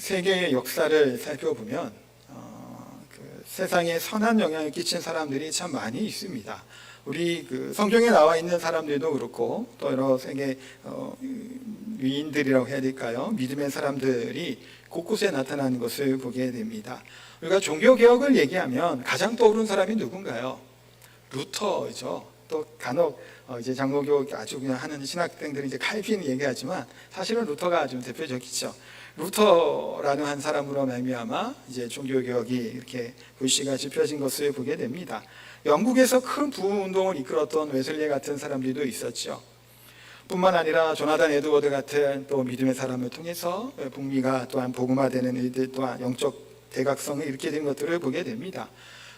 세계의 역사를 살펴보면 세상에 선한 영향을 끼친 사람들이 참 많이 있습니다. 우리 성경에 나와 있는 사람들도 그렇고 또 여러 세계 위인들이라고 해야 될까요? 믿음의 사람들이 곳곳에 나타나는 것을 보게 됩니다. 우리가 종교개혁을 얘기하면 가장 떠오르는 사람이 누군가요? 루터죠. 또 간혹 이제 장로교 아주 그냥 하는 신학생들이 이제 칼빈 얘기하지만 사실은 루터가 좀 대표적이죠. 루터라는 한 사람으로 말미암아 이제 종교개혁이 이렇게 불씨가 지펴진 것을 보게 됩니다. 영국에서 큰 부흥운동을 이끌었던 웨슬리 같은 사람들도 있었죠. 뿐만 아니라 조나단 에드워드 같은 또 믿음의 사람을 통해서 북미가 또한 복음화되는 일들 또한 영적 대각성을 일으키게 된 것들을 보게 됩니다.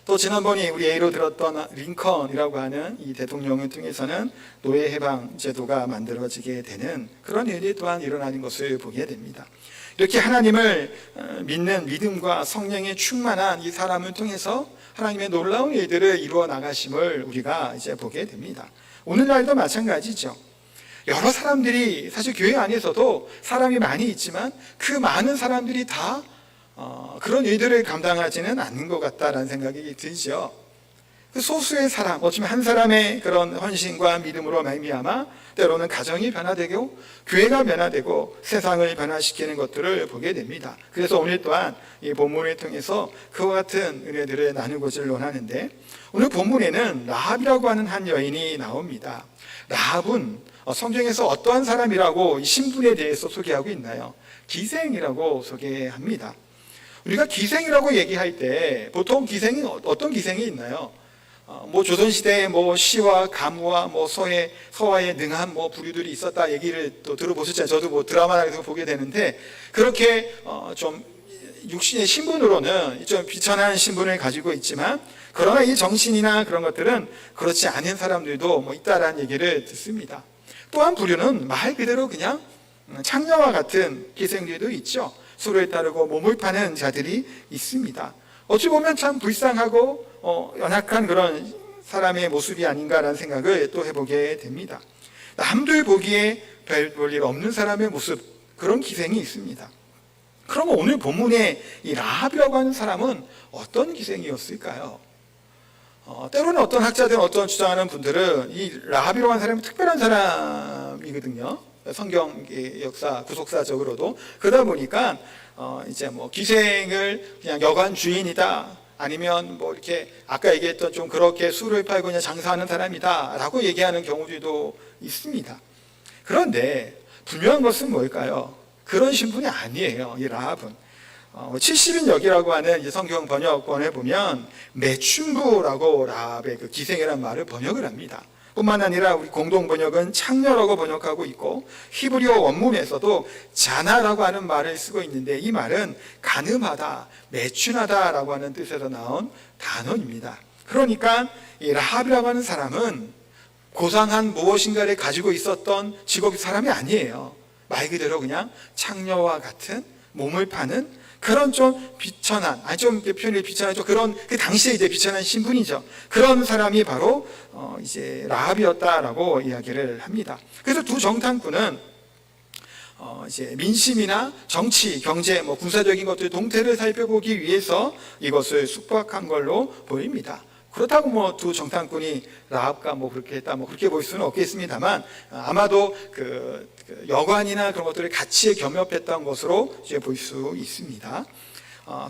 또 지난번에 우리 예로 들었던 링컨이라고 하는 이 대통령을 통해서는 노예 해방 제도가 만들어지게 되는 그런 일이 또한 일어나는 것을 보게 됩니다. 이렇게 하나님을 믿는 믿음과 성령에 충만한 이 사람을 통해서 하나님의 놀라운 일들을 이루어 나가심을 우리가 이제 보게 됩니다. 오늘날도 마찬가지죠. 여러 사람들이 사실 교회 안에서도 사람이 많이 있지만 그 많은 사람들이 다 그런 일들을 감당하지는 않는 것 같다라는 생각이 들죠. 그 소수의 사람, 어쩌면 한 사람의 그런 헌신과 믿음으로 말미암아 때로는 가정이 변화되고 교회가 변화되고 세상을 변화시키는 것들을 보게 됩니다. 그래서 오늘 또한 이 본문을 통해서 그와 같은 은혜들을 나누고자 원하는데, 오늘 본문에는 라합이라고 하는 한 여인이 나옵니다. 라합은 성경에서 어떠한 사람이라고 이 신분에 대해서 소개하고 있나요? 기생이라고 소개합니다. 우리가 기생이라고 얘기할 때 보통 기생이 어떤 기생이 있나요? 조선시대에 시와 가무와 서화에 능한 부류들이 있었다 얘기를 또 들어보셨잖아요. 저도 드라마에서 보게 되는데, 그렇게 좀 육신의 신분으로는 좀 비천한 신분을 가지고 있지만, 그러나 이 정신이나 그런 것들은 그렇지 않은 사람들도 있다라는 얘기를 듣습니다. 또한 부류는 말 그대로 그냥 창녀와 같은 기생들도 있죠. 수를 따르고 몸을 파는 자들이 있습니다. 어찌 보면 참 불쌍하고 연약한 그런 사람의 모습이 아닌가라는 생각을 또 해보게 됩니다. 남들 보기에 별 볼 일 없는 사람의 모습, 그런 기생이 있습니다. 그러면 오늘 본문에 이 라합이라고 하는 사람은 어떤 기생이었을까요? 때로는 어떤 학자들, 어떤 주장하는 분들은 이 라합이라고 하는 사람이 특별한 사람이거든요. 성경 역사, 구속사적으로도. 그러다 보니까 이제 기생을 그냥 여관 주인이다, 아니면 이렇게 아까 얘기했던 좀 그렇게 술을 팔고 그냥 장사하는 사람이다 라고 얘기하는 경우들도 있습니다. 그런데 분명한 것은 뭘까요? 그런 신분이 아니에요. 이 라합은 70인 역이라고 하는 이제 성경 번역본에 보면 매춘부라고 라합의 그 기생이라는 말을 번역을 합니다. 뿐만 아니라 우리 공동 번역은 창녀라고 번역하고 있고, 히브리어 원문에서도 자나라고 하는 말을 쓰고 있는데, 이 말은 가늠하다, 매춘하다라고 하는 뜻에서 나온 단어입니다. 그러니까 이 라합이라고 하는 사람은 고상한 무엇인가를 가지고 있었던 직업의 사람이 아니에요. 말 그대로 그냥 창녀와 같은 몸을 파는 그런 좀 비천한, 좀 표현이 비천하죠. 그런 그 당시에 이제 비천한 신분이죠. 그런 사람이 바로 이제 라합이었다라고 이야기를 합니다. 그래서 두 정탐꾼은 이제 민심이나 정치, 경제, 군사적인 것들 동태를 살펴보기 위해서 이것을 숙박한 걸로 보입니다. 그렇다고 두 정탐꾼이 라합과 그렇게 했다, 그렇게 볼 수는 없겠습니다만, 아마도 그 여관이나 그런 것들을 같이 겸업했던 것으로 이제 볼 수 있습니다.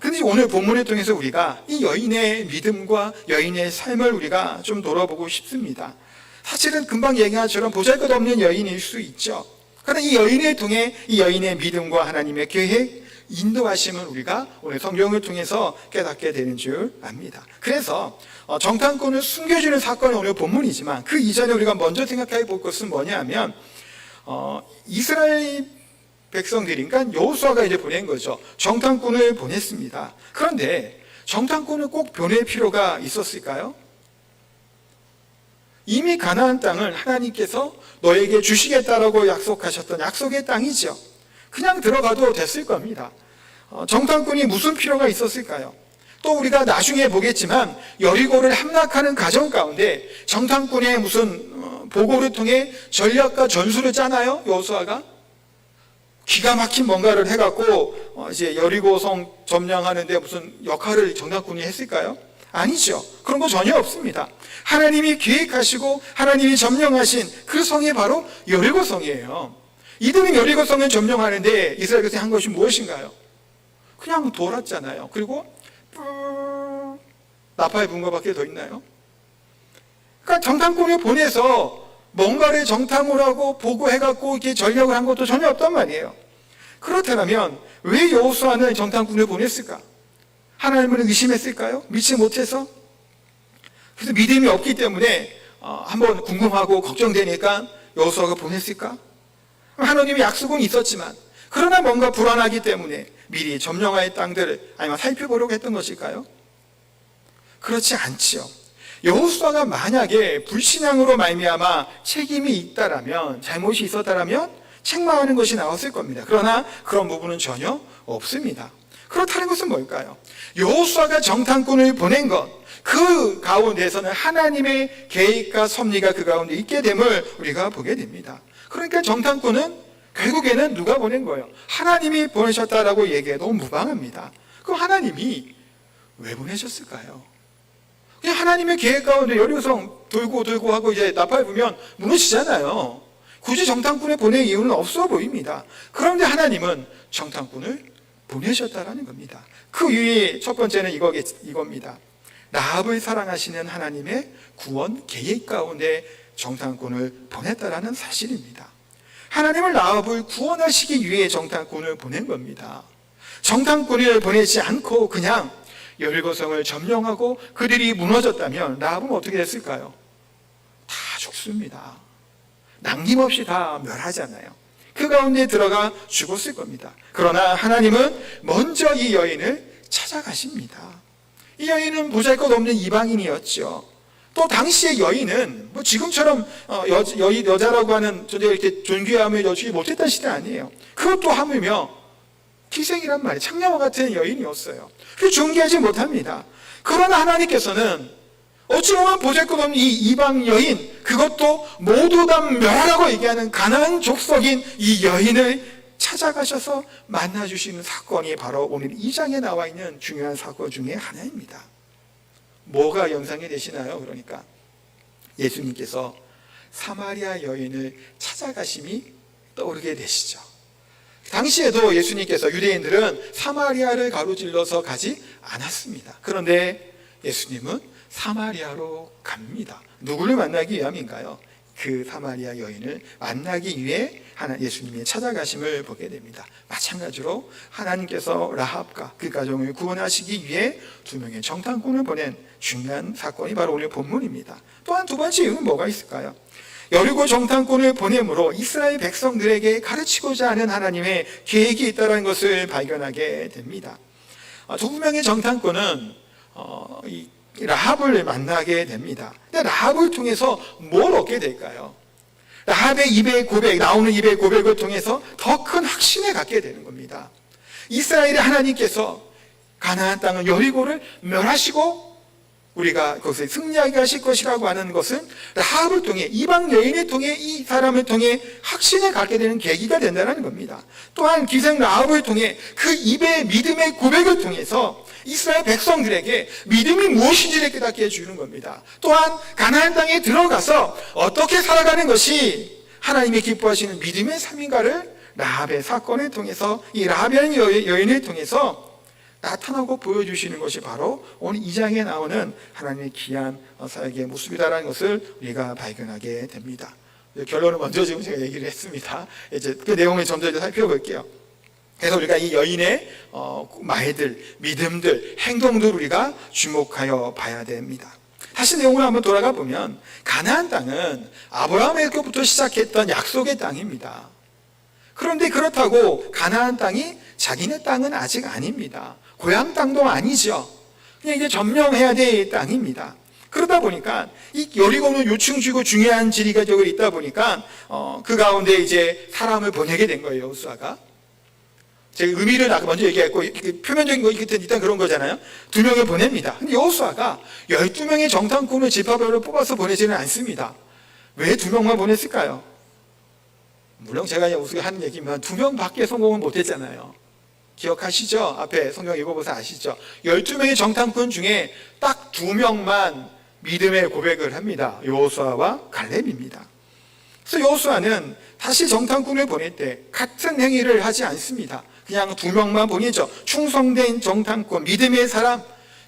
근데 오늘 본문을 통해서 우리가 이 여인의 믿음과 여인의 삶을 우리가 좀 돌아보고 싶습니다. 사실은 금방 얘기한 것처럼 보잘것없는 여인일 수 있죠. 그러나 이 여인을 통해 이 여인의 믿음과 하나님의 계획, 인도하심을 우리가 오늘 성경을 통해서 깨닫게 되는 줄 압니다. 그래서 정탐꾼을 숨겨주는 사건이 오늘 본문이지만, 그 이전에 우리가 먼저 생각해 볼 것은 뭐냐면, 이스라엘 백성들이, 그러니까 여호수아가 이제 보낸 거죠. 정탐꾼을 보냈습니다. 그런데 정탐꾼을 꼭 보낼 필요가 있었을까요? 이미 가나안 땅을 하나님께서 너에게 주시겠다라고 약속하셨던 약속의 땅이죠. 그냥 들어가도 됐을 겁니다. 정탐꾼이 무슨 필요가 있었을까요? 또 우리가 나중에 보겠지만 여리고를 함락하는 과정 가운데 정탐꾼의 무슨 보고를 통해 전략과 전술을 짜나요? 여호수아가? 기가 막힌 뭔가를 해갖고 이제 여리고성 점령하는데 무슨 역할을 정탐꾼이 했을까요? 아니죠. 그런 거 전혀 없습니다. 하나님이 계획하시고 하나님이 점령하신 그 성이 바로 여리고성이에요. 이들은 여리고성을 점령하는데 이스라엘 백성이 한 것이 무엇인가요? 그냥 돌았잖아요. 그리고 나팔 분 것밖에 더 있나요? 그러니까 정탐꾼을 보내서 뭔가를 정탐을 하고 보고해갖고 이렇게 전략을 한 것도 전혀 없단 말이에요. 그렇다면 왜 여호수아는 정탐꾼을 보냈을까? 하나님을 의심했을까요? 믿지 못해서? 그래서 믿음이 없기 때문에 한번 궁금하고 걱정되니까 여호수아가 보냈을까? 하나님의 약속은 있었지만 그러나 뭔가 불안하기 때문에 미리 점령할 땅들을 아니면 살펴보려고 했던 것일까요? 그렇지 않지요. 여호수아가 만약에 불신앙으로 말미암아 책임이 있다라면, 잘못이 있었다라면 책망하는 것이 나왔을 겁니다. 그러나 그런 부분은 전혀 없습니다. 그렇다는 것은 뭘까요? 여호수아가 정탐꾼을 보낸 것, 그 가운데서는 하나님의 계획과 섭리가 그 가운데 있게 됨을 우리가 보게 됩니다. 그러니까 정탐꾼은 결국에는 누가 보낸 거예요? 하나님이 보내셨다라고 얘기해도 무방합니다. 그럼 하나님이 왜 보내셨을까요? 그냥 하나님의 계획 가운데 여리고성 돌고 하고 이제 나팔 부면 무너지잖아요. 굳이 정탐꾼을 보낼 이유는 없어 보입니다. 그런데 하나님은 정탐꾼을 보내셨다라는 겁니다. 그 이유의 첫 번째는 이겁니다. 라합을 사랑하시는 하나님의 구원 계획 가운데 정탐꾼을 보냈다라는 사실입니다. 하나님은 라합을 구원하시기 위해 정탐꾼을 보낸 겁니다. 정탐꾼을 보내지 않고 그냥 여리고성을 점령하고 그들이 무너졌다면 라합은 어떻게 됐을까요? 다 죽습니다. 남김없이 다 멸하잖아요. 그 가운데 들어가 죽었을 겁니다. 그러나 하나님은 먼저 이 여인을 찾아가십니다. 이 여인은 보잘것없는 이방인이었죠. 또 당시의 여인은 뭐 지금처럼 여자라고 하는 존재가 이렇게 존귀함을 여주지 못했던 시대 아니에요. 그것도 하물며 기생이란 말이에요. 창녀와 같은 여인이었어요. 그래서 존귀하지 못합니다. 그러나 하나님께서는 어찌 보면 보잘것없는 이 이방 여인, 그것도 모두 다 멸하라고 얘기하는 가나안 족속인 이 여인을 찾아가셔서 만나주시는 사건이 바로 오늘 2장에 나와 있는 중요한 사건 중에 하나입니다. 뭐가 연상이 되시나요? 그러니까 예수님께서 사마리아 여인을 찾아가심이 떠오르게 되시죠. 당시에도 예수님께서 유대인들은 사마리아를 가로질러서 가지 않았습니다. 그런데 예수님은 사마리아로 갑니다. 누구를 만나기 위함인가요? 그 사마리아 여인을 만나기 위해 예수님이 찾아가심을 보게 됩니다. 마찬가지로 하나님께서 라합과 그 가정을 구원하시기 위해 두 명의 정탐꾼을 보낸 중요한 사건이 바로 오늘 본문입니다. 또한 두 번째 이유는 뭐가 있을까요? 여리고 정탐꾼을 보냄으로 이스라엘 백성들에게 가르치고자 하는 하나님의 계획이 있다는 것을 발견하게 됩니다. 두 명의 정탐꾼은 라합을 만나게 됩니다. 근데 라합을 통해서 뭘 얻게 될까요? 라합의 입의 고백, 나오는 입의 고백을 통해서 더 큰 확신에 갖게 되는 겁니다. 이스라엘의 하나님께서 가나안 땅은 여리고를 멸하시고 우리가 거기서 승리하게 하실 것이라고 하는 것은 라합을 통해, 이방 여인을 통해, 이 사람을 통해 확신을 갖게 되는 계기가 된다는 겁니다. 또한 기생 라합을 통해 그 입의 믿음의 고백을 통해서 이스라엘 백성들에게 믿음이 무엇인지를 깨닫게 해주는 겁니다. 또한 가나안 땅에 들어가서 어떻게 살아가는 것이 하나님이 기뻐하시는 믿음의 삶인가를 라합의 사건을 통해서, 이 라합이라는 여인을 통해서 나타나고 보여주시는 것이 바로 오늘 2장에 나오는 하나님의 귀한 사역의 모습이다라는 것을 우리가 발견하게 됩니다. 결론을 먼저 지금 제가 얘기를 했습니다. 이제 그 내용을 좀 더 살펴볼게요. 그래서 우리가 이 여인의 말들, 믿음들, 행동들 우리가 주목하여 봐야 됩니다. 다시 내용을 한번 돌아가 보면 가나안 땅은 아브라함에게부터 시작했던 약속의 땅입니다. 그런데 그렇다고 가나안 땅이 자기네 땅은 아직 아닙니다. 고향 땅도 아니죠. 그냥 이제 점령해야 될 땅입니다. 그러다 보니까 이 여리고는 요충지고 중요한 지리적으로 있다 보니까 그 가운데 이제 사람을 보내게 된 거예요, 여호수아가. 제가 의미를 아까 먼저 얘기했고 표면적인 거 일단 그런 거잖아요. 두 명을 보냅니다. 근데 여호수아가 12명의 정탐꾼을 지파별로 뽑아서 보내지는 않습니다. 왜 두 명만 보냈을까요? 물론 제가 우스개 하는 얘기면 2명밖에 성공은 못했잖아요. 기억하시죠? 앞에 성경 읽어보서 아시죠? 12명의 정탐꾼 중에 딱 2명만 믿음의 고백을 합니다. 여호수아와 갈렙입니다. 그래서 여호수아는 다시 정탐꾼을 보낼 때 같은 행위를 하지 않습니다. 그냥 2명만 보내죠. 충성된 정탐꾼, 믿음의 사람,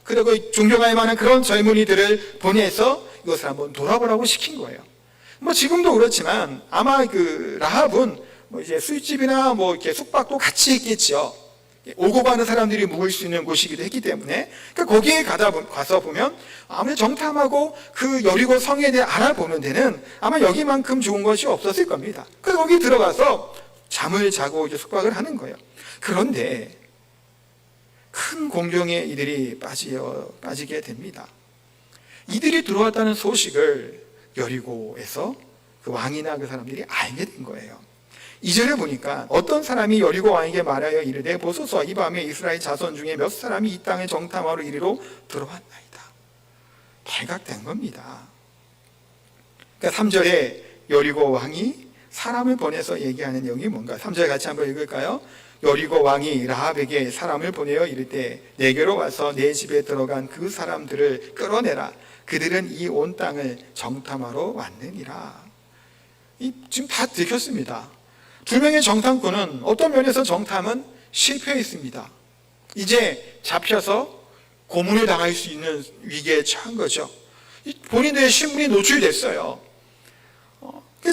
그리고 존경할 만한 그런 젊은이들을 보내서 이것을 한번 돌아보라고 시킨 거예요. 지금도 그렇지만 아마 그 라합은 이제 술집이나 이렇게 숙박도 같이 했겠죠. 오고 가는 사람들이 묵을 수 있는 곳이기도 했기 때문에, 그러니까 거기에 가서 보면 아무래도 정탐하고 그 여리고 성에 대해 알아보는 데는 아마 여기만큼 좋은 것이 없었을 겁니다. 그래서 거기 들어가서 잠을 자고 이제 숙박을 하는 거예요. 그런데 큰 공경에 이들이 빠지게 됩니다. 이들이 들어왔다는 소식을 여리고에서 그 왕이나 그 사람들이 알게 된 거예요. 2절에 보니까 어떤 사람이 여리고 왕에게 말하여 이르되 보소서 이 밤에 이스라엘 자손 중에 몇 사람이 이 땅에 정탐하러 이리로 들어왔나이다. 발각된 겁니다. 그러니까 3절에 여리고 왕이 사람을 보내서 얘기하는 내용이 뭔가, 3절 같이 한번 읽을까요? 여리고 왕이 라합에게 사람을 보내어 이르되 내게로 와서 내 집에 들어간 그 사람들을 끌어내라. 그들은 이 온 땅을 정탐하러 왔느니라. 지금 다 들켰습니다. 2명의 정탐꾼은 어떤 면에서 정탐은 실패했습니다. 이제 잡혀서 고문을 당할 수 있는 위기에 처한 거죠. 본인들의 신분이 노출됐어요.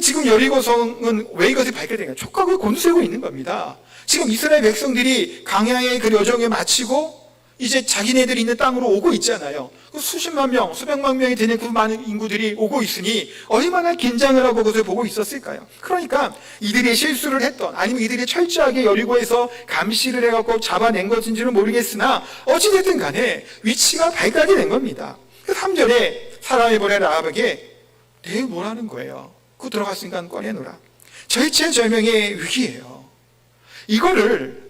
지금 여리고성은 왜 이것이 발견되냐? 촉각을 곤두세우고 있는 겁니다. 지금 이스라엘 백성들이 광야의 그 여정을 마치고 이제 자기네들이 있는 땅으로 오고 있잖아요. 수십만 명, 수백만 명이 되는 그 많은 인구들이 오고 있으니 얼마나 긴장을 하고 그것을 보고 있었을까요? 그러니까 이들이 실수를 했던, 아니면 이들이 철저하게 여리고에서 감시를 해갖고 잡아낸 것인지는 모르겠으나 어찌됐든 간에 위치가 발각이 된 겁니다. 3절에 사람이 보낸 라합에게 내일 뭐라는 거예요? 그 들어갔으니까 꺼내놓으라. 절체절명의 위기예요. 이거를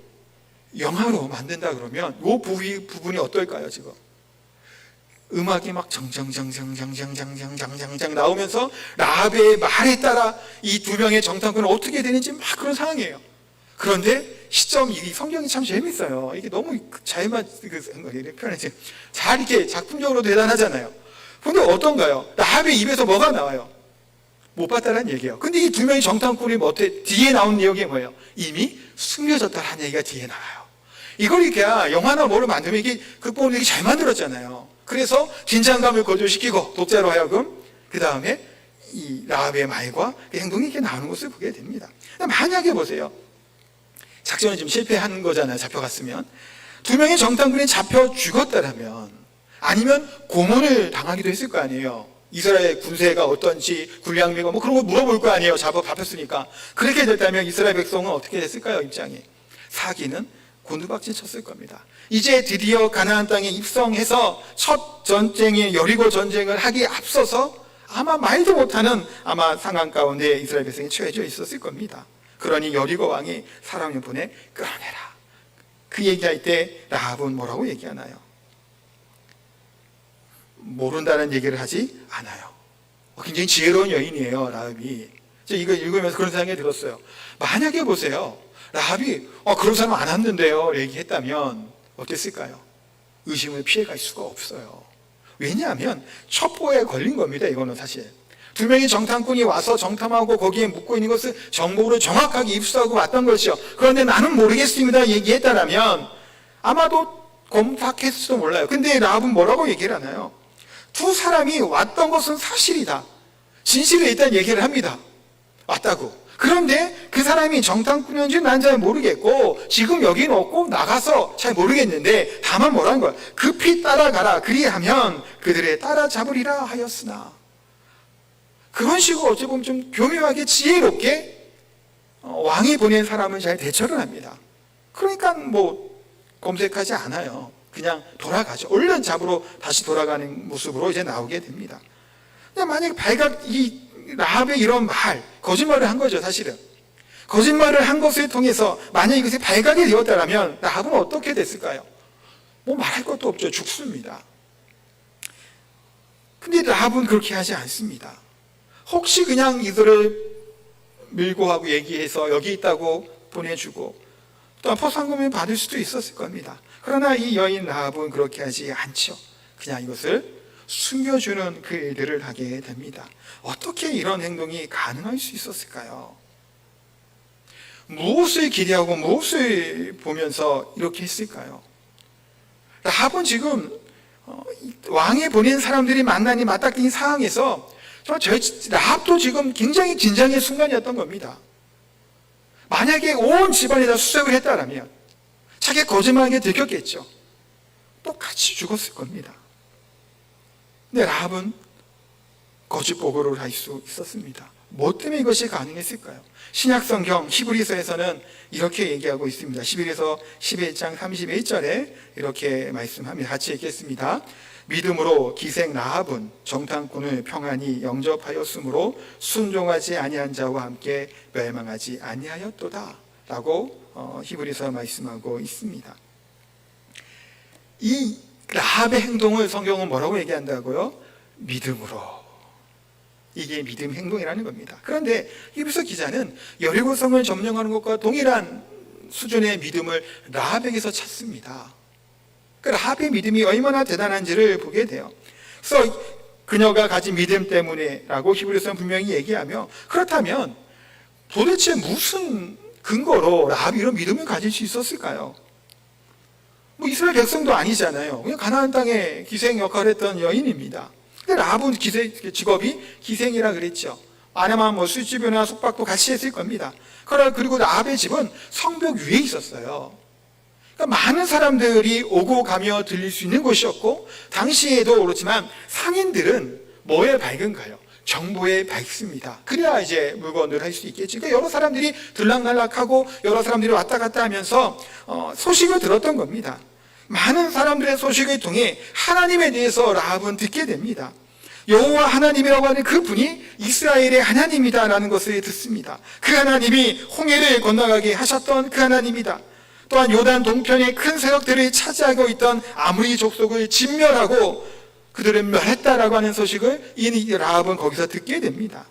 영화로 만든다 그러면 이 부분이 어떨까요? 지금 음악이 막 정정정정정정정정정정 나오면서 라합의 말에 따라 이 2명의 정탐꾼은 어떻게 되는지 막 그런 상황이에요. 그런데 이 성경이 참 재밌어요. 이게 너무 잘만 표현해서 잘 이렇게 작품적으로 대단하잖아요. 근데 어떤가요? 라합의 입에서 뭐가 나와요? 못 봤다는 얘기예요. 근데 이 2명의 정탐꾼이 뒤에 나온 내용이 뭐예요? 이미 숨겨졌다는 얘기가 뒤에 나와요. 이걸 이렇게 영화나 뭐를 만들면 이게 극본을 되게 잘 만들었잖아요. 그래서 긴장감을 거절시키고 독자로 하여금 그 다음에 이 라합의 말과 그 행동이 이렇게 나오는 것을 보게 됩니다. 만약에 보세요. 작전이 좀 실패한 거잖아요. 잡혀갔으면. 2명의 정탐꾼이 잡혀 죽었다라면, 아니면 고문을 당하기도 했을 거 아니에요. 이스라엘 군세가 어떤지, 군량미가 그런 거 물어볼 거 아니에요. 잡혔으니까. 그렇게 됐다면 이스라엘 백성은 어떻게 됐을까요? 입장이. 사기는 곤두박질 쳤을 겁니다. 이제 드디어 가나안 땅에 입성해서 첫 전쟁의 여리고 전쟁을 하기에 앞서서 아마 말도 못하는 상황 가운데 이스라엘 백성이 처해져 있었을 겁니다. 그러니 여리고 왕이 사람을 보내 끌어내라. 그 얘기할 때 라합은 뭐라고 얘기하나요? 모른다는 얘기를 하지 않아요. 굉장히 지혜로운 여인이에요, 라합이. 제가 이거 읽으면서 그런 생각이 들었어요. 만약에 보세요. 라합이 그런 사람 안 왔는데요 얘기했다면 어땠을까요? 의심을 피해갈 수가 없어요. 왜냐하면 첩보에 걸린 겁니다. 이거는 사실 2명의 정탐꾼이 와서 정탐하고 거기에 묻고 있는 것을 정보를 정확하게 입수하고 왔던 것이요. 그런데 나는 모르겠습니다 얘기했다면 아마도 검탁했을지도 몰라요. 근데 라합은 뭐라고 얘기를 하나요? 2 사람이 왔던 것은 사실이다. 진실을 일단 얘기를 합니다. 왔다고. 그런데 그 사람이 정탐꾼인지 난 잘 모르겠고 지금 여기는 없고 나가서 잘 모르겠는데 다만 뭐라는 거야? 급히 따라가라. 그리하면 그들의 따라잡으리라 하였으나. 그런 식으로 어찌 보면 좀 교묘하게 지혜롭게 왕이 보낸 사람을 잘 대처를 합니다. 그러니까 검색하지 않아요. 그냥 돌아가죠. 얼른 잡으러 다시 돌아가는 모습으로 이제 나오게 됩니다. 만약에 이 라합의 이런 거짓말을 한 거죠, 사실은. 거짓말을 한 것을 통해서 만약 이것이 발각이 되었다면 라합은 어떻게 됐을까요? 말할 것도 없죠. 죽습니다. 근데 라합은 그렇게 하지 않습니다. 혹시 그냥 이들을 밀고 하고 얘기해서 여기 있다고 보내주고 또한 포상금을 받을 수도 있었을 겁니다. 그러나 이 여인 라합은 그렇게 하지 않죠. 그냥 이것을 숨겨주는 그 일들을 하게 됩니다. 어떻게 이런 행동이 가능할 수 있었을까요? 무엇을 기대하고 무엇을 보면서 이렇게 했을까요? 라합은 지금 왕이 보낸 사람들이 만나니 맞닥뜨린 상황에서 라합도 지금 굉장히 긴장의 순간이었던 겁니다. 만약에 온 집안에다 수색을 했다라면 자기가 거짓말하게 들켰겠죠. 똑같이 죽었을 겁니다. 근데 라합은 거짓 보고를 할 수 있었습니다. 뭐 때문에 이것이 가능했을까요? 신약성경 히브리서에서는 이렇게 얘기하고 있습니다. 히브리서 11장 31절에 이렇게 말씀합니다. 같이 읽겠습니다. 믿음으로 기생 라합은 정탐꾼을 평안히 영접하였으므로 순종하지 아니한 자와 함께 멸망하지 아니하였도다 라고 히브리서 말씀하고 있습니다. 이 라합의 행동을 성경은 뭐라고 얘기한다고요? 믿음으로. 이게 믿음 행동이라는 겁니다. 그런데 히브리서 기자는 여리고성을 점령하는 것과 동일한 수준의 믿음을 라합에게서 찾습니다. 그 라합의 믿음이 얼마나 대단한지를 보게 돼요. 그래서 그녀가 가진 믿음 때문에라고 히브리서는 분명히 얘기하며, 그렇다면 도대체 무슨 근거로 라합이 이런 믿음을 가질 수 있었을까요? 뭐 이스라엘 백성도 아니잖아요. 그냥 가나안 땅에 기생 역할을 했던 여인입니다. 근데 라합은 직업이 기생이라 그랬죠. 아내만 뭐 술집이나 숙박도 같이 했을 겁니다. 그리고 라합의 집은 성벽 위에 있었어요. 그러니까 많은 사람들이 오고 가며 들릴 수 있는 곳이었고, 당시에도 그렇지만 상인들은 뭐에 밝은가요? 정보에 밝습니다. 그래야 이제 물건을 할 수 있겠지. 그러니까 여러 사람들이 들락날락하고 여러 사람들이 왔다 갔다 하면서 소식을 들었던 겁니다. 많은 사람들의 소식을 통해 하나님에 대해서 라합은 듣게 됩니다. 여호와 하나님이라고 하는 그 분이 이스라엘의 하나님이다라는 것을 듣습니다. 그 하나님이 홍해를 건너가게 하셨던 그 하나님이다. 또한 요단 동편의 큰 세력들을 차지하고 있던 아므리 족속을 진멸하고 그들을 멸했다라고 하는 소식을 이 라합은 거기서 듣게 됩니다.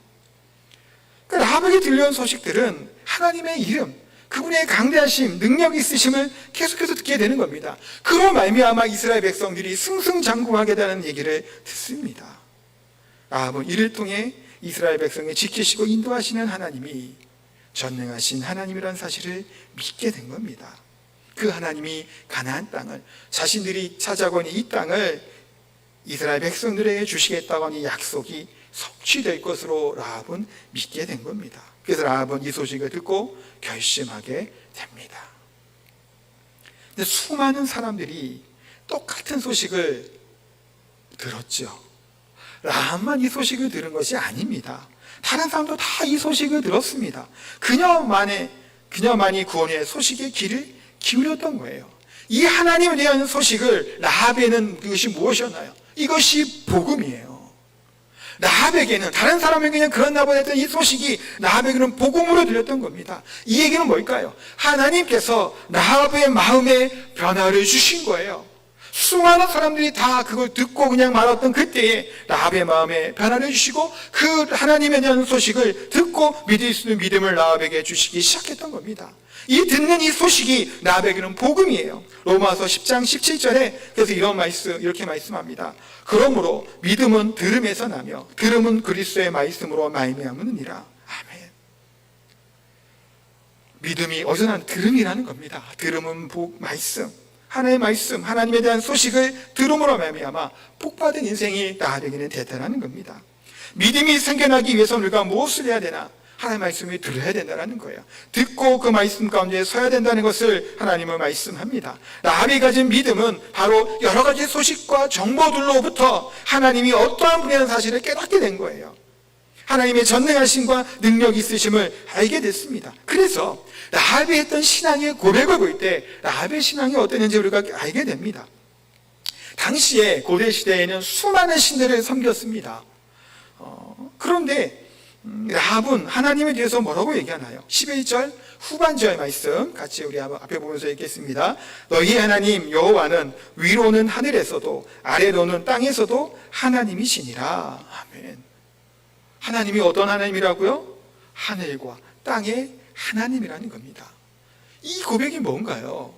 그러니까 라합에게 들려온 소식들은 하나님의 이름, 그분의 강대하심, 능력 있으심을 계속해서 듣게 되는 겁니다. 그로 말미암아 이스라엘 백성들이 승승장구하게 되는 얘기를 듣습니다. 라합은 이를 통해 이스라엘 백성을 지키시고 인도하시는 하나님이 전능하신 하나님이라는 사실을 믿게 된 겁니다. 그 하나님이 가나안 땅을, 자신들이 찾아온 이 땅을 이스라엘 백성들에게 주시겠다고 하는 약속이 성취될 것으로 라합은 믿게 된 겁니다. 그래서 라합은 이 소식을 듣고 결심하게 됩니다. 근데 수많은 사람들이 똑같은 소식을 들었죠. 라합만 이 소식을 들은 것이 아닙니다. 다른 사람도 다 이 소식을 들었습니다. 그녀만이 구원의 소식에 귀를 기울였던 거예요. 이 하나님에 대한 소식을 라합에는 그것이 무엇이었나요? 이것이 복음이에요. 라합에게는, 다른 사람에게는 그랬나 보다 했던 이 소식이 라합에게는 복음으로 들렸던 겁니다. 이 얘기는 뭘까요? 하나님께서 라합의 마음에 변화를 주신 거예요. 수많은 사람들이 다 그걸 듣고 그냥 말았던 그때에 라합의 마음에 변화를 주시고 그 하나님에 대한 소식을 듣고 믿을 수 있는 믿음을 라합에게 주시기 시작했던 겁니다. 이 듣는 이 소식이 라합에게는 복음이에요. 로마서 10장 17절에 그래서 이렇게 말씀합니다. 그러므로 믿음은 들음에서 나며 들음은 그리스도의 말씀으로 말미암으니라. 아멘. 믿음이 어디서 난 들음이라는 겁니다. 들음은 말씀, 하나님의 말씀, 하나님에 대한 소식을 들음으로 말미암아 복받은 인생이 라합에게는 되다라는 겁니다. 믿음이 생겨나기 위해서 우리가 무엇을 해야 되나? 하나님의 말씀을 들어야 된다는 거예요. 듣고 그 말씀 가운데 서야 된다는 것을 하나님은 말씀합니다. 라합이 가진 믿음은 바로 여러 가지 소식과 정보들로부터 하나님이 어떠한 분이라는 사실을 깨닫게 된 거예요. 하나님의 전능하심과 능력 있으심을 알게 됐습니다. 그래서 라합이 했던 신앙의 고백을 볼 때 라합의 신앙이 어땠는지 우리가 알게 됩니다. 당시에 고대 시대에는 수많은 신들을 섬겼습니다. 그런데 라합은 하나님에 대해서 뭐라고 얘기하나요? 11절 후반절 말씀 같이 우리 앞에 보면서 읽겠습니다. 너희 하나님 여호와는 위로는 하늘에서도 아래로는 땅에서도 하나님이시니라. 아멘. 하나님이 어떤 하나님이라고요? 하늘과 땅의 하나님이라는 겁니다. 이 고백이 뭔가요?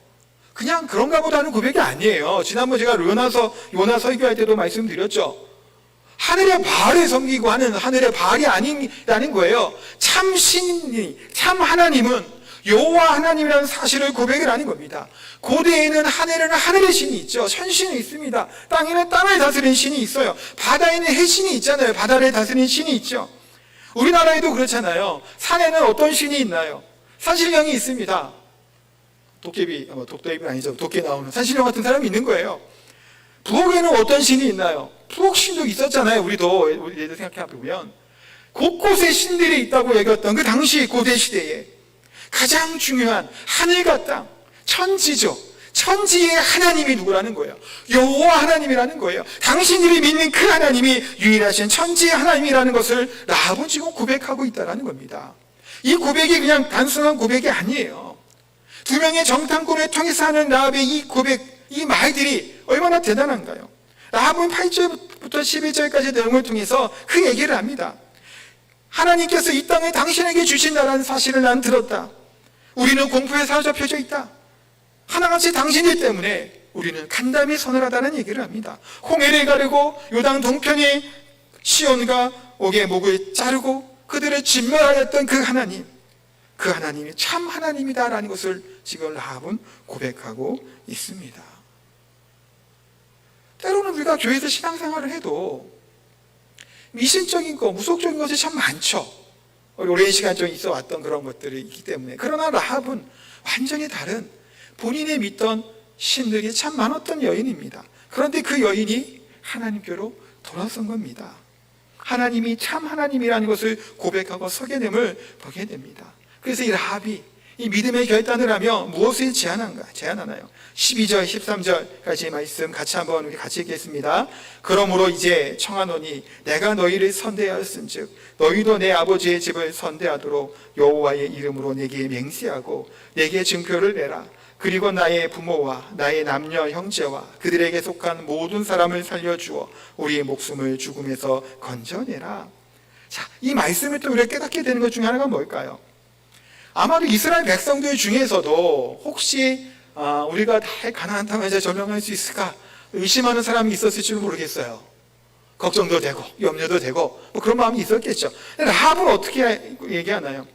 그냥 그런가 보다 하는 고백이 아니에요. 지난번 제가 요나 설교할 때도 말씀드렸죠. 하늘의 바알을 섬기고 하는 하늘의 바알이 아니라는 거예요. 참 신이, 참 하나님은 여호와 하나님이라는 사실을 고백을 하는 겁니다. 고대에는 하늘에는 하늘의 신이 있죠. 천신이 있습니다. 땅에는 땅을 다스리는 신이 있어요. 바다에는 해신이 있잖아요. 바다를 다스리는 신이 있죠. 우리나라에도 그렇잖아요. 산에는 어떤 신이 있나요? 산신령이 있습니다. 도깨비 아니죠. 도깨 나오는 산신령 같은 사람이 있는 거예요. 부엌에는 어떤 신이 있나요? 부엌신도 있었잖아요. 우리도 생각해 보면 곳곳에 신들이 있다고 얘기했던 그 당시 고대 시대에 가장 중요한 하늘과 땅, 천지죠. 천지의 하나님이 누구라는 거예요? 여호와 하나님이라는 거예요. 당신들이 믿는 그 하나님이 유일하신 천지의 하나님이라는 것을 라합은 지금 고백하고 있다는 겁니다. 이 고백이 그냥 단순한 고백이 아니에요. 두 명의 정탐꾼을 통해서 하는 라합의 이 고백, 이 말들이 얼마나 대단한가요? 라합은 8절부터 11절까지 내용을 통해서 그 얘기를 합니다. 하나님께서 이 땅을 당신에게 주신다는 사실을 난 들었다. 우리는 공포에 사로잡혀져 있다. 하나같이 당신들 때문에 우리는 간담이 서늘하다는 얘기를 합니다. 홍해를 가르고 요단 동편의 시온과 옥의 목을 자르고 그들을 진멸하였던 그 하나님이 참 하나님이다라는 것을 지금 라합은 고백하고 있습니다. 때로는 우리가 교회에서 신앙생활을 해도 미신적인 것, 무속적인 것이 참 많죠. 오랜 시간 좀 있어 왔던 그런 것들이 있기 때문에. 그러나 라합은 완전히 다른 본인이 믿던 신들이 참 많았던 여인입니다. 그런데 그 여인이 하나님께로 돌아선 겁니다. 하나님이 참 하나님이라는 것을 고백하고 서게 됨을 보게 됩니다. 그래서 이 라합이 이 믿음의 결단을 하며 무엇을 제안하나요? 12절, 13절까지 말씀 같이 한번 우리 같이 읽겠습니다. 그러므로 이제 청하노니 내가 너희를 선대하였은즉 너희도 내 아버지의 집을 선대하도록 여호와의 이름으로 내게 맹세하고 내게 증표를 내라. 그리고 나의 부모와 나의 남녀 형제와 그들에게 속한 모든 사람을 살려주어 우리의 목숨을 죽음에서 건져내라. 자, 이 말씀을 또 우리가 깨닫게 되는 것 중에 하나가 뭘까요? 아마도 이스라엘 백성들 중에서도 혹시 우리가 다 가나안 땅에서 점령할 수 있을까 의심하는 사람이 있었을지는 모르겠어요. 걱정도 되고 염려도 되고 뭐 그런 마음이 있었겠죠. 라합은 어떻게 얘기하나요?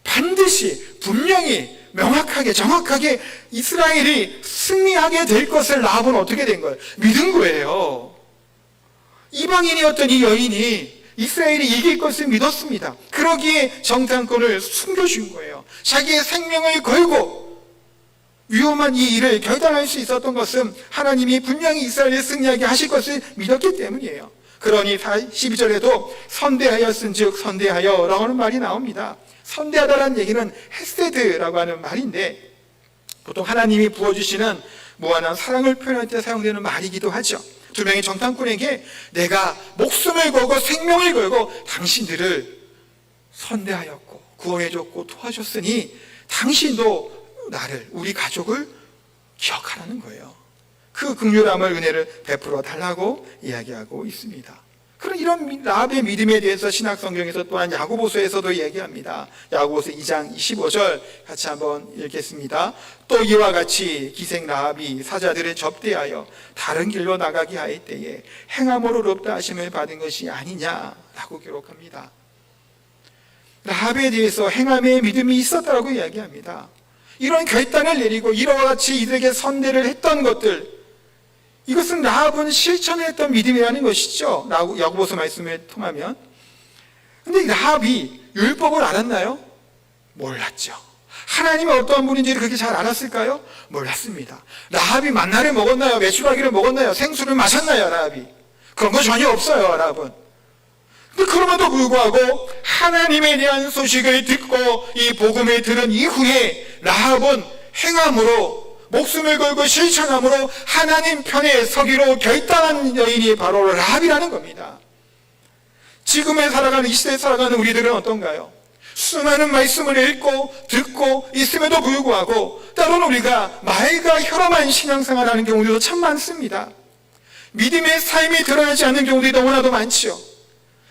반드시 분명히 명확하게 정확하게 이스라엘이 승리하게 될 것을 라합은 어떻게 된 거예요? 믿은 거예요. 이방인이었던 이 여인이 이스라엘이 이길 것을 믿었습니다. 그러기에 정탐꾼을 숨겨준 거예요. 자기의 생명을 걸고 위험한 이 일을 결단할 수 있었던 것은 하나님이 분명히 이스라엘을 승리하게 하실 것을 믿었기 때문이에요. 그러니 12절에도 선대하였은즉 선대하여라고 하는 말이 나옵니다. 선대하다라는 얘기는 헤세드라고 하는 말인데 보통 하나님이 부어주시는 무한한 사랑을 표현할 때 사용되는 말이기도 하죠. 두 명의 정탐꾼에게 내가 목숨을 걸고 생명을 걸고 당신들을 선대하였고 구원해줬고 도와줬으니 당신도 나를 우리 가족을 기억하라는 거예요. 그 긍휼함을 은혜를 베풀어 달라고 이야기하고 있습니다. 그런 이런 라합의 믿음에 대해서 신약 성경에서 또한 야고보서에서도 얘기합니다. 야고보서 2장 25절 같이 한번 읽겠습니다. 또 이와 같이 기생 라합이 사자들을 접대하여 다른 길로 나가게 할 때에 행함으로 의롭다 하심을 받은 것이 아니냐라고 기록합니다. 라합에 대해서 행함의 믿음이 있었다고 이야기합니다. 이런 결단을 내리고 이와 같이 이들에게 선대를 했던 것들, 이것은 라합은 실천을 했던 믿음이라는 것이죠. 야고보서 말씀을 통하면. 근데 라합이 율법을 알았나요? 몰랐죠. 하나님이 어떠한 분인지를 그렇게 잘 알았을까요? 몰랐습니다. 라합이 만나를 먹었나요? 메추라기를 먹었나요? 생수를 마셨나요? 라합이? 그런 거 전혀 없어요. 라합은. 근데 그럼에도 불구하고 하나님에 대한 소식을 듣고 이 복음을 들은 이후에 라합은 행함으로 목숨을 걸고 실천함으로 하나님 편에 서기로 결단한 여인이 바로 라합이라는 겁니다. 지금에 살아가는 이 시대에 살아가는 우리들은 어떤가요? 수많은 말씀을 읽고 듣고 있음에도 불구하고 때로는 우리가 말과 혈험한 신앙생활을 하는 경우들도 참 많습니다. 믿음의 삶이 드러나지 않는 경우들이 너무나도 많지요.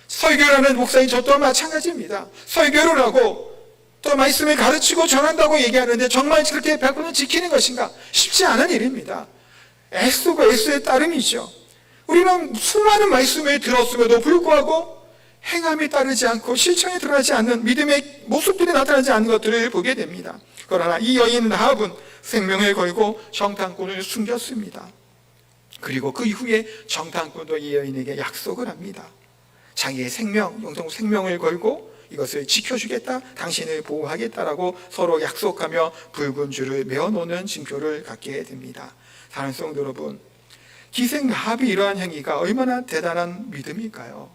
설교라는 목사인 저 또한 마찬가지입니다. 설교를 하고 또 말씀을 가르치고 전한다고 얘기하는데 정말 그렇게 100% 지키는 것인가? 쉽지 않은 일입니다. 애쓰고 애쓰의 따름이죠. 우리는 수많은 말씀을 들었음에도 불구하고 행함이 따르지 않고 실천이 드러나지 않는 믿음의 모습들이 나타나지 않는 것들을 보게 됩니다. 그러나 이 여인 라합은 생명을 걸고 정탐꾼을 숨겼습니다. 그리고 그 이후에 정탐꾼도 이 여인에게 약속을 합니다. 자기의 영성 생명을 걸고 이것을 지켜주겠다, 당신을 보호하겠다라고 서로 약속하며 붉은 줄을 메어놓는 징표를 갖게 됩니다. 사랑하는 성도 여러분, 기생 라합이 이러한 행위가 얼마나 대단한 믿음일까요?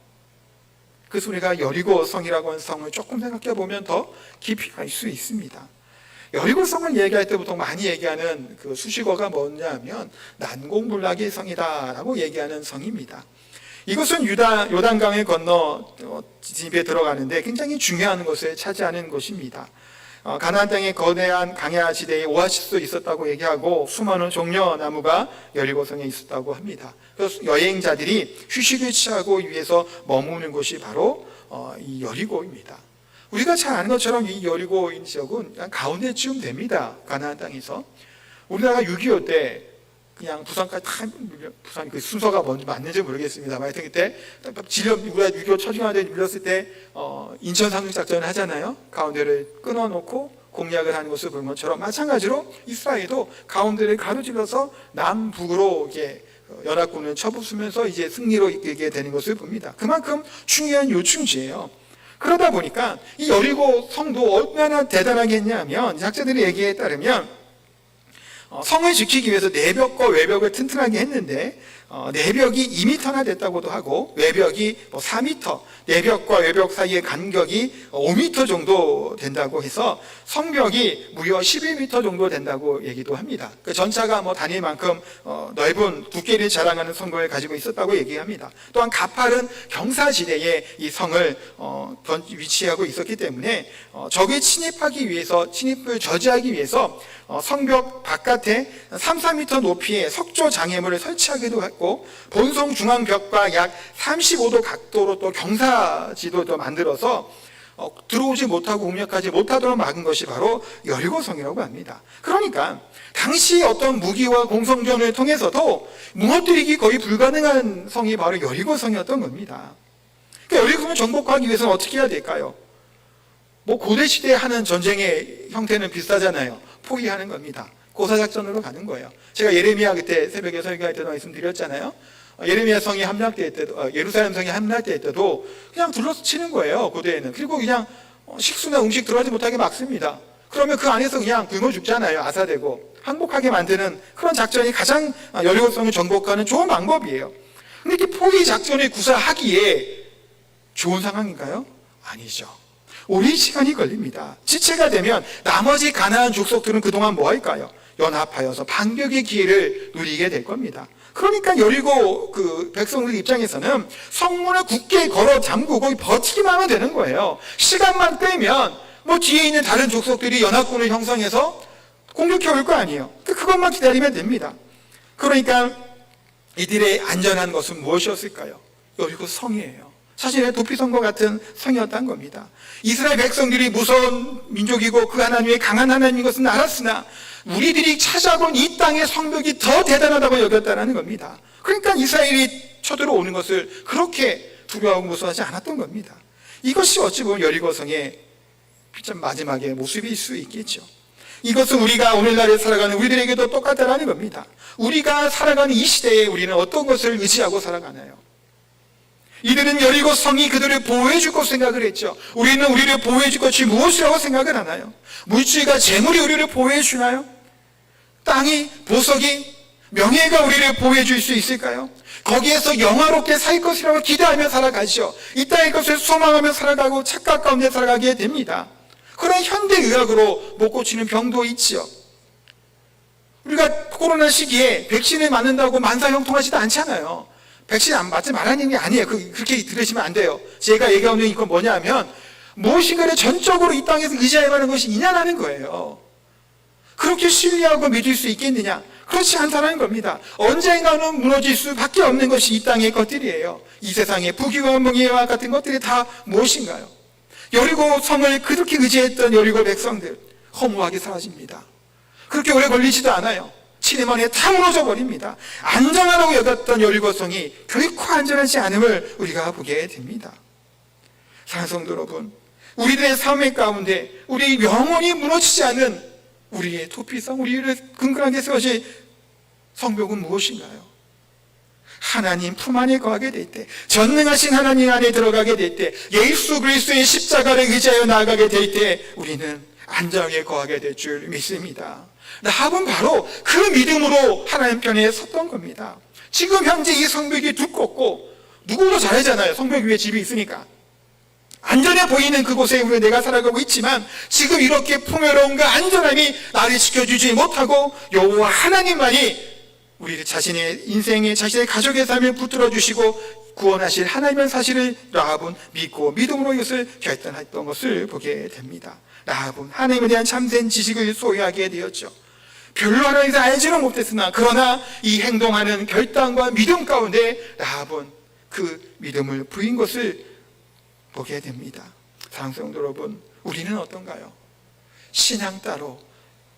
그래서 우리가 여리고 성이라고 하는 성을 조금 생각해 보면 더 깊이 알 수 있습니다. 여리고 성을 얘기할 때 보통 많이 얘기하는 그 수식어가 뭐냐면 난공불락의 성이다라고 얘기하는 성입니다. 이것은 요단강을 건너 집에 들어가는데 굉장히 중요한 곳을 차지하는 곳입니다. 가나안 땅에 거대한 강야 지대에 오아시스도 있었다고 얘기하고 수많은 종려나무가 여리고성에 있었다고 합니다. 그래서 여행자들이 휴식을 취하고 위해서 머무는 곳이 바로 이 여리고입니다. 우리가 잘 아는 것처럼 이 여리고 지역은 가운데쯤 됩니다. 가나안 땅에서. 우리나라가 6.25 때 그냥 부산까지 다 부산 그 순서가 뭔지 맞는지 모르겠습니다. 하여튼 그때 우리가 6.25 처중한테 밀렸을 때 인천 상륙 작전을 하잖아요. 가운데를 끊어놓고 공략을 하는 것을 본 것처럼 마찬가지로 이스라엘도 가운데를 가로질러서 남북으로 이렇게 연합군을 쳐부수면서 이제 승리로 이끌게 되는 것을 봅니다. 그만큼 중요한 요충지예요. 그러다 보니까 이 여리고 성도 얼마나 대단하게 했냐면 학자들의 얘기에 따르면 성을 지키기 위해서 내벽과 외벽을 튼튼하게 했는데 내벽이 2m나 됐다고도 하고 외벽이 4m, 내벽과 외벽 사이의 간격이 5m 정도 된다고 해서 성벽이 무려 11m 정도 된다고 얘기도 합니다. 그 전차가 다닐 만큼 넓은 두께를 자랑하는 성벽을 가지고 있었다고 얘기합니다. 또한 가파른 경사지대에 이 성을 위치하고 있었기 때문에 적을 침입을 저지하기 위해서 성벽 바깥에 3, 4m 높이의 석조 장애물을 설치하기도 했고 본성 중앙벽과 약 35도 각도로 또 경사지도도 만들어서 들어오지 못하고 공략하지 못하도록 막은 것이 바로 여리고성이라고 합니다. 그러니까 당시 어떤 무기와 공성전을 통해서도 무너뜨리기 거의 불가능한 성이 바로 여리고성이었던 겁니다. 그러니까 여리고성을 정복하기 위해서는 어떻게 해야 될까요? 고대 시대에 하는 전쟁의 형태는 비슷하잖아요. 포위하는 겁니다. 고사작전으로 가는 거예요. 제가 예레미야 그때 새벽에 설교할 때도 말씀드렸잖아요. 예레미야 성이 함락될 때도, 예루살렘 성이 함락될 때도 그냥 둘러치는 거예요. 고대에는. 그리고 그냥 식수나 음식 들어가지 못하게 막습니다. 그러면 그 안에서 그냥 굶어 죽잖아요. 아사되고. 항복하게 만드는 그런 작전이 가장 여리고성을 정복하는 좋은 방법이에요. 근데 이렇게 포위 작전을 구사하기에 좋은 상황인가요? 아니죠. 오랜 시간이 걸립니다. 지체가 되면 나머지 가나안 족속들은 그동안 뭐 할까요? 연합하여서 반격의 기회를 누리게 될 겁니다. 그러니까 여리고 그 백성들 입장에서는 성문을 굳게 걸어 잠그고 버티기만 하면 되는 거예요. 시간만 빼면 뒤에 있는 다른 족속들이 연합군을 형성해서 공격해 올 거 아니에요. 그것만 기다리면 됩니다. 그러니까 이들의 안전한 것은 무엇이었을까요? 여리고 성이에요. 사실은 도피성과 같은 성이었다는 겁니다. 이스라엘 백성들이 무서운 민족이고 그 하나님의 강한 하나님인 것은 알았으나 우리들이 찾아본 이 땅의 성벽이 더 대단하다고 여겼다는 겁니다. 그러니까 이스라엘이 쳐들어오는 것을 그렇게 두려워하고 무서워하지 않았던 겁니다. 이것이 어찌 보면 여리고성의 마지막의 모습일 수 있겠죠. 이것은 우리가 오늘날에 살아가는 우리들에게도 똑같다는 겁니다. 우리가 살아가는 이 시대에 우리는 어떤 것을 의지하고 살아가나요? 이들은 여리고 성이 그들을 보호해 줄 것 생각을 했죠. 우리는 우리를 보호해 줄 것이 무엇이라고 생각을 하나요? 물질과 재물이 우리를 보호해 주나요? 땅이, 보석이, 명예가 우리를 보호해 줄 수 있을까요? 거기에서 영화롭게 살 것이라고 기대하며 살아가죠. 이 땅의 것을 소망하며 살아가고 착각 가운데 살아가게 됩니다. 그런 현대의학으로 못 고치는 병도 있지요. 우리가 코로나 시기에 백신을 맞는다고 만사형통하지도 않잖아요. 백신 안 맞지 말라는 게 아니에요. 그렇게 들으시면 안 돼요. 제가 얘기하는 이건 뭐냐면 무엇인가를 전적으로 이 땅에서 의지할 만한 것이 있냐라는 거예요. 그렇게 신뢰하고 믿을 수 있겠느냐? 그렇지 않다는 겁니다. 언젠가는 무너질 수밖에 없는 것이 이 땅의 것들이에요. 이 세상의 부귀와 명예와 같은 것들이 다 무엇인가요? 여리고 성을 그렇게 의지했던 여리고 백성들 허무하게 사라집니다. 그렇게 오래 걸리지도 않아요. 7일 만에 다 무너져 버립니다. 안전하다고 여겼던 여리고 성이 결코 안전하지 않음을 우리가 보게 됩니다. 사랑하는 성도 여러분, 우리들의 삶의 가운데 우리 영원히 무너지지 않은 우리의 도피성, 우리를 근근하게 세워질 성벽은 무엇인가요? 하나님 품 안에 거하게 될 때, 전능하신 하나님 안에 들어가게 될 때, 예수 그리스도의 십자가를 의지하여 나아가게 될 때 우리는 안정에 거하게 될 줄 믿습니다. 라합은 바로 그 믿음으로 하나님 편에 섰던 겁니다. 지금 현재 이 성벽이 두껍고 누구도 잘하잖아요. 성벽 위에 집이 있으니까 안전해 보이는 그곳에 우리 내가 살아가고 있지만 지금 이렇게 풍요로움과 안전함이 나를 지켜주지 못하고 여호와 하나님만이 우리 자신의 인생에 자신의 가족의 삶을 붙들어 주시고 구원하실 하나님의 사실을 라합은 믿고 믿음으로 이것을 결단했던 것을 보게 됩니다. 라합은 하나님에 대한 참된 지식을 소유하게 되었죠. 별로 하나님에 대해서 알지는 못했으나 그러나 이 행동하는 결단과 믿음 가운데 라합은 그 믿음을 부인 것을 보게 됩니다. 사랑하는 성도 여러분, 우리는 어떤가요? 신앙 따로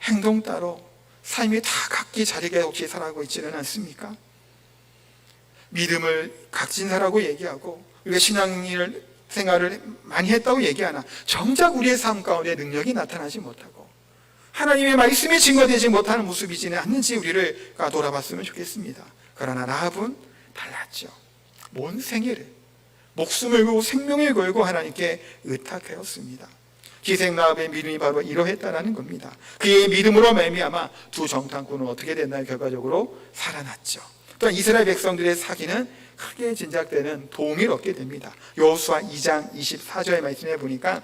행동 따로 삶이 다 각기 자리게 혹시 살아가고 있지는 않습니까? 믿음을 각진사라고 얘기하고 우리가 신앙일 생활을 많이 했다고 얘기하나 정작 우리의 삶 가운데 능력이 나타나지 못하고 하나님의 말씀이 증거되지 못하는 모습이지는 않는지 우리를 돌아봤으면 좋겠습니다. 그러나 라합은 달랐죠. 온 생애를 목숨을 걸고 생명을 걸고 하나님께 의탁하였습니다. 기생 라합의 믿음이 바로 이러했다라는 겁니다. 그의 믿음으로 말미암아 두 정탐꾼은 어떻게 됐나요? 결과적으로 살아났죠. 또한 이스라엘 백성들의 사기는 크게 진작되는 도움을 얻게 됩니다. 여호수아 2장 24절의 말씀에 보니까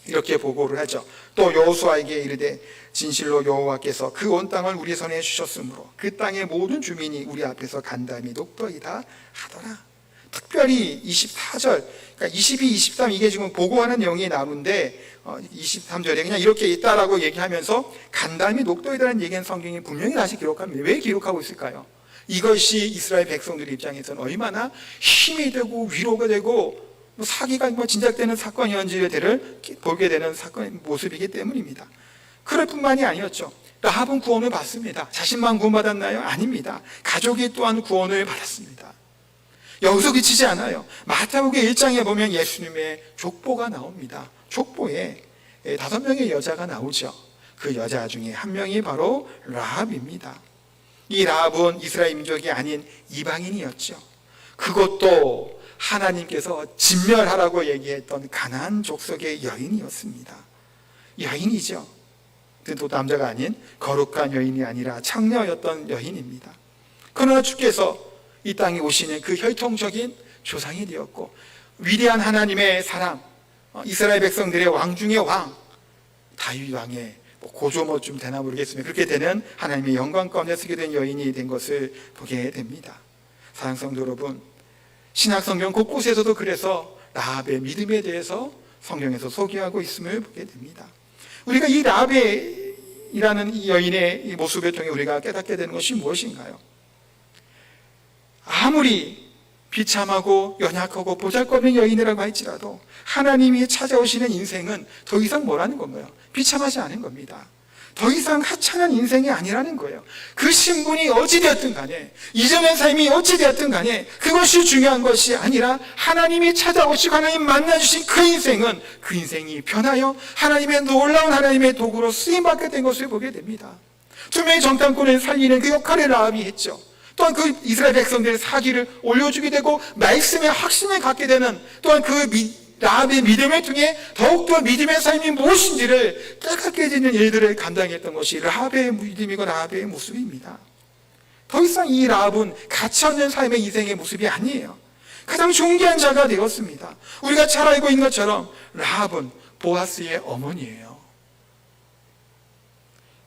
이렇게 보고를 하죠. 또 여호수아에게 이르되 진실로 여호와께서 그 온 땅을 우리 손에 주셨으므로 그 땅의 모든 주민이 우리 앞에서 간담이 녹더이다 하더라. 특별히 24절, 그러니까 22, 23 이게 지금 보고하는 내용이 나오는데 23절에 그냥 이렇게 있다라고 얘기하면서 간담이 녹더이다라는 얘기는 성경이 분명히 다시 기록합니다. 왜 기록하고 있을까요? 이것이 이스라엘 백성들 입장에서는 얼마나 힘이 되고 위로가 되고 사기가 진작되는 사건이었는지를 보게 되는 사건 모습이기 때문입니다. 그럴 뿐만이 아니었죠. 라합은 구원을 받습니다. 자신만 구원받았나요? 아닙니다. 가족이 또한 구원을 받았습니다. 여기서 그치지 않아요. 마태복음 1장에 보면 예수님의 족보가 나옵니다. 족보에 5명의 여자가 나오죠. 그 여자 중에 한 명이 바로 라합입니다. 이 라합은 이스라엘 민족이 아닌 이방인이었죠. 그것도 하나님께서 진멸하라고 얘기했던 가나안 족속의 여인이었습니다. 여인이죠. 또 남자가 아닌 거룩한 여인이 아니라 창녀였던 여인입니다. 그러나 주께서 이 땅에 오시는 그 혈통적인 조상이 되었고 위대한 하나님의 사람, 이스라엘 백성들의 왕 중의 왕 다윗 왕의 고조모쯤 되나 모르겠습니다. 그렇게 되는 하나님의 영광 가운데 서게 된 여인이 된 것을 보게 됩니다. 사랑하는 성도 여러분, 신약 성경 곳곳에서도 그래서 라합의 믿음에 대해서 성경에서 소개하고 있음을 보게 됩니다. 우리가 이 라합이라는 이 여인의 이 모습을 통해 우리가 깨닫게 되는 것이 무엇인가요? 아무리 비참하고 연약하고 보잘것없는 여인이라고 할지라도 하나님이 찾아오시는 인생은 더 이상 뭐라는 건가요? 비참하지 않은 겁니다. 더 이상 하찮은 인생이 아니라는 거예요. 그 신분이 어찌되었든 간에 이전의 삶이 어찌되었든 간에 그것이 중요한 것이 아니라 하나님이 찾아오시고 하나님 만나주신 그 인생은 그 인생이 변하여 하나님의 놀라운 하나님의 도구로 쓰임받게 된 것을 보게 됩니다. 두 명의 정탐꾼을 살리는 그 역할을 라합이 했죠. 또한 그 이스라엘 백성들의 사기를 올려주게 되고 말씀에 확신을 갖게 되는 또한 그 라합의 믿음을 통해 더욱더 믿음의 삶이 무엇인지를 깨닫게 되는 일들을 감당했던 것이 라합의 믿음이고 라합의 모습입니다. 더 이상 이 라합은 가치없는 삶의 인생의 모습이 아니에요. 가장 존귀한 자가 되었습니다. 우리가 잘 알고 있는 것처럼 라합은 보아스의 어머니예요.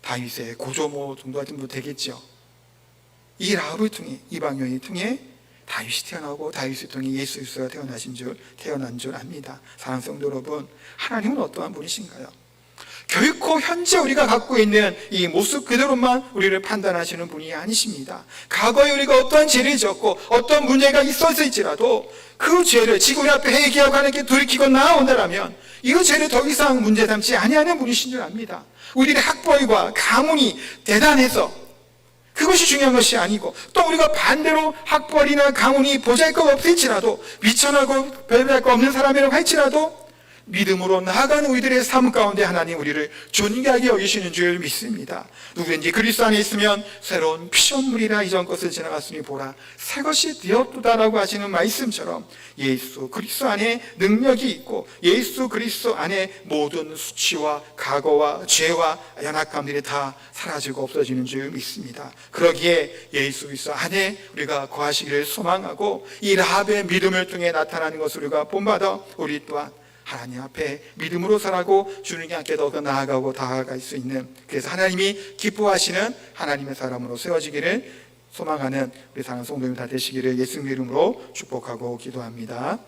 다윗의 고조모 정도 하여튼 뭐 되겠죠. 이 라합을 통해 이방 여인을 통해 다윗이 태어나고 다윗을 통해 예수 그리스도가 태어난 줄 압니다. 사랑하는 성도 여러분, 하나님은 어떠한 분이신가요? 결코 현재 우리가 갖고 있는 이 모습 그대로만 우리를 판단하시는 분이 아니십니다. 과거에 우리가 어떠한 죄를 지었고 어떤 문제가 있었을지라도 그 죄를 지금 우리 앞에 회개하고 하나님께 돌이키고 나아온다라면 이 죄를 더 이상 문제 삼지 아니하는 분이신 줄 압니다. 우리의 학벌과 가문이 대단해서 그것이 중요한 것이 아니고, 또 우리가 반대로 학벌이나 가문이 보잘것 없을지라도 미천하고 별별 거 없는 사람이라고 할지라도 믿음으로 나아가는 우리들의 삶 가운데 하나님 우리를 존귀하게 여기시는 줄 믿습니다. 누구든지 그리스도 안에 있으면 새로운 피조물이라, 이전 것을 지나갔으니 보라 새 것이 되었도다라고 하시는 말씀처럼 예수 그리스도 안에 능력이 있고 예수 그리스도 안에 모든 수치와 과거와 죄와 연약감들이 다 사라지고 없어지는 줄 믿습니다. 그러기에 예수 그리스도 안에 우리가 거하시기를 소망하고, 이 라합의 믿음을 통해 나타나는 것을 우리가 본받아 우리 또한 하나님 앞에 믿음으로 살아가고 주님께 함께 더 나아가고 다가갈 수 있는, 그래서 하나님이 기뻐하시는 하나님의 사람으로 세워지기를 소망하는 우리 사랑하는 성도님 다 되시기를 예수님 이름으로 축복하고 기도합니다.